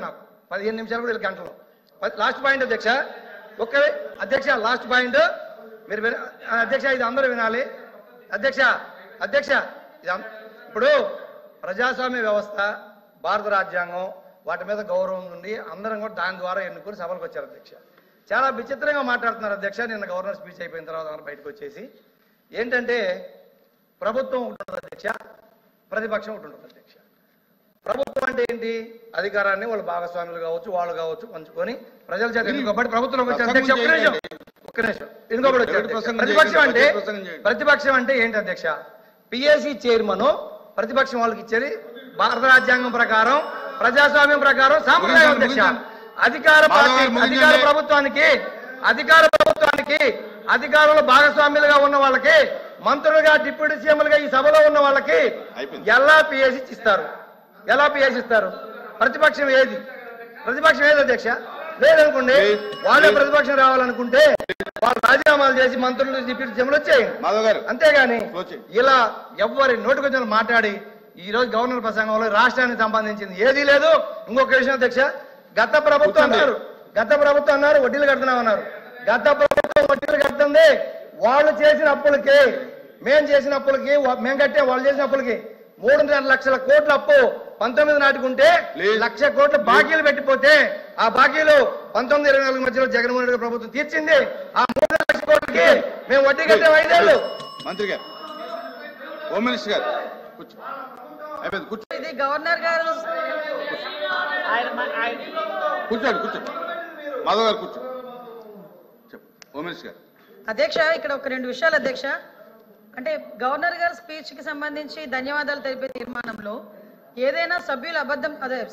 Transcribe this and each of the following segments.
నాకు 15 నిమిషాలు కూడా గంటలో. లాస్ట్ పాయింట్ అధ్యక్ష, అధ్యక్ష లాస్ట్ పాయింట్ మీరు అధ్యక్ష ఇది అందరూ వినాలి. అధ్యక్ష ఇది ఇప్పుడు ప్రజాస్వామ్య వ్యవస్థ, భారత రాజ్యాంగం వాటి మీద గౌరవం నుండి అందరం కూడా దాని ద్వారా ఎన్నుకొని సభలకు వచ్చారు అధ్యక్ష. చాలా విచిత్రంగా మాట్లాడుతున్నారు అధ్యక్ష. నిన్న గవర్నర్ స్పీచ్ అయిపోయిన తర్వాత బయటకు వచ్చేసి ఏంటంటే ప్రభుత్వం ఒకటి ఉంటుంది అధ్యక్ష, ప్రతిపక్షం ఒకటి ఉంటుంది అధ్యక్ష. ప్రభుత్వం అంటే ఏంటి? అధికారాన్ని వాళ్ళు భాగస్వాములు కావచ్చు, వాళ్ళు కావచ్చు పంచుకొని ప్రజల చేత ఎన్నుకోబడి ప్రభుత్వంలోకి వచ్చారు అధ్యక్ష. ఒక్క నిమిషం ఎన్నుకోబడి వచ్చారు. ప్రతిపక్షం అంటే ఏంటి అధ్యక్ష? పిఎస్సి చైర్మన్ ప్రతిపక్షం వాళ్ళకి ఇచ్చేది భారత రాజ్యాంగం ప్రకారం, ప్రజాస్వామ్యం ప్రకారం సాంప్రదాయం అధ్యక్ష. అధికార ప్రభుత్వానికి అధికారంలో భాగస్వామ్యులుగా ఉన్న వాళ్ళకి, మంత్రులుగా డిప్యూటీ సీఎంలుగా ఈ సభలో ఉన్న వాళ్ళకి ఎలా పిఎస్సి ఇస్తారు? ప్రతిపక్షం ఏది అధ్యక్ష? లేదనుకోండి, వాళ్ళే ప్రతిపక్షం రావాలనుకుంటే వాళ్ళు రాజీనామాలు చేసి మంత్రులు డిప్యూటీ సీఎంలు వచ్చేయండి. అంతేగాని ఇలా ఎవరి నోటికొచ్చిన మాట్లాడి ఈ రోజు గవర్నర్ ప్రసంగంలో రాష్ట్రానికి సంబంధించింది ఏదీ లేదు. ఇంకొక విషయం అధ్యక్ష, గత ప్రభుత్వం అన్నారు వడ్డీలు కడుతున్నామన్నారు. గత ప్రభుత్వం వడ్డీలు కడుతుంది వాళ్ళు చేసిన అప్పులకి, మేము చేసిన అప్పులకి, మేము కట్టే వాళ్ళు చేసిన అప్పులకి 3.5 లక్షల కోట్ల అప్పు 19 నాటికి ఉంటే 1 లక్ష కోట్ల బాకీలు పెట్టిపోతే ఆ బాకీలు 19-24 మధ్యలో జగన్మోహన్ రెడ్డి ప్రభుత్వం తీర్చింది. ఆ 3 లక్షల కోట్లకి మేము వడ్డీ కట్టే 5 ఏళ్ళు. మంత్రి గారు, హోమ్ మినిస్టర్ గారు ఇది గవర్నర్ గారు కూర్చోండి. మాధవ్ గారు కూర్చో. హోమ్ మినిస్టర్ గారు. అధ్యక్ష, ఇక్కడ ఒక 2 విషయాలు అధ్యక్ష. అంటే గవర్నర్ గారి స్పీచ్ కి సంబంధించి ధన్యవాదాలు తెలిపే తీర్మానంలో ఏదైనా సభ్యులు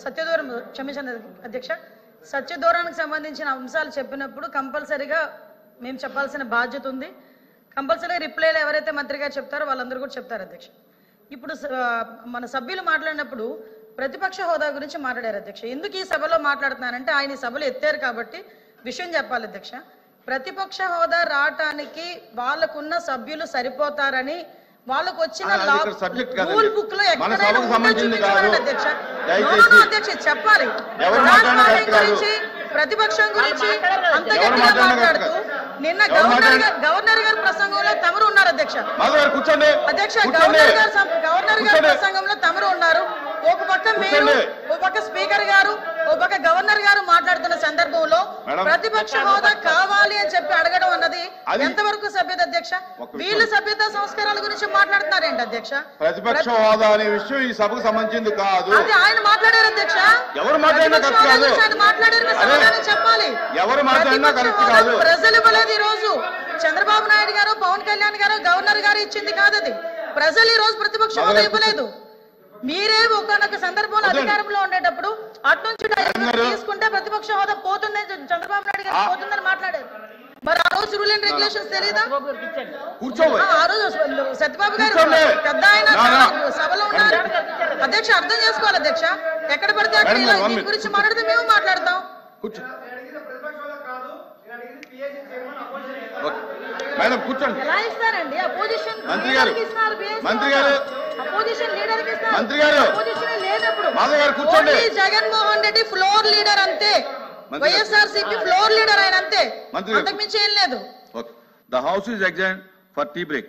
సత్యదూరం క్షమించండి అధ్యక్ష, సత్యదూరానికి సంబంధించిన అంశాలు చెప్పినప్పుడు కంపల్సరీగా మేము చెప్పాల్సిన బాధ్యత ఉంది. కంపల్సరీగా రిప్లైలు ఎవరైతే మంత్రి గారు చెప్తారో వాళ్ళందరూ కూడా చెప్తారు అధ్యక్ష. ఇప్పుడు మన సభ్యులు మాట్లాడినప్పుడు ప్రతిపక్ష హోదా గురించి మాట్లాడారు అధ్యక్ష. ఎందుకు ఈ సభలో మాట్లాడుతున్నానంటే ఆయన ఈ సభలో ఎత్తారు కాబట్టి విషయం చెప్పాలి అధ్యక్ష. ప్రతిపక్ష హోదా రావటానికి వాళ్ళకున్న సభ్యులు సరిపోతారని వాళ్ళకు వచ్చిన రూల్ బుక్ లో అధ్యక్ష చెప్పాలి. గురించి ప్రతిపక్షం గురించి అంత గట్టిగా మాట్లాడుతూ నిన్న గవర్నర్ గారి ప్రసంగంలో తమరు ఉన్నారు అధ్యక్ష. గవర్నర్ గారి ప్రసంగంలో తమరు ఉన్నారు. ఒక పక్క మీరు, ఒక పక్క స్పీకర్ గారు, ఒక పక్క గవర్నర్ గారు మాట్లాడుతున్న సందర్భంలో ప్రతిపక్ష హోదా కావాలి అని చెప్పి అడగడం అన్నది ఎంతవరకు సభ్యత అధ్యక్ష? వీళ్ళు సభ్యత సంస్కారాల గురించి మాట్లాడుతున్నారేంటి అధ్యక్ష? ప్రతిపక్ష హోదా అనే విషయం ఈ సభకు సంబంధించింది కాదు. అది ఆయన మాట్లాడారు అధ్యక్ష. ఎవరు మాట్లాడారు చెప్పాలి. ప్రజలు ఇవ్వలేదు. ఈ రోజు చంద్రబాబు నాయుడు గారు, పవన్ కళ్యాణ్ గారు, గవర్నర్ గారు ఇచ్చింది కాదు అది. ప్రజలు ఈ రోజు ప్రతిపక్ష హోదా ఇవ్వలేదు. మీరే ఒకనొక సందర్భంలో అధికారంలో ఉండేటప్పుడు అట్నుంచి తీసుకుంటే ప్రతిపక్ష హోదా పోతుందని చంద్రబాబు నాయుడు గారు పోతుందని మాట్లాడారు. మరి ఆ రోజు రూల్ అండ్ రెగ్యులేషన్స్ తెలీదా? ఆ రోజు సత్యబాబు గారు పెద్ద ఆయన సభలో ఉన్నారు అధ్యక్ష. అర్థం చేసుకోవాలి అధ్యక్ష. ఎక్కడ పడితే అక్కడ దీని గురించి మాట్లాడితే మేము మాట్లాడతాం. ఎలా ఇస్తారండి opposition Jaganmohan Reddy floor leader అంతే. వైఎస్ఆర్సీపీ ఫ్లోర్ లీడర్ ఆయన అంతే, అంతకుమించి ఏం లేదు. The house is adjourned for tea break.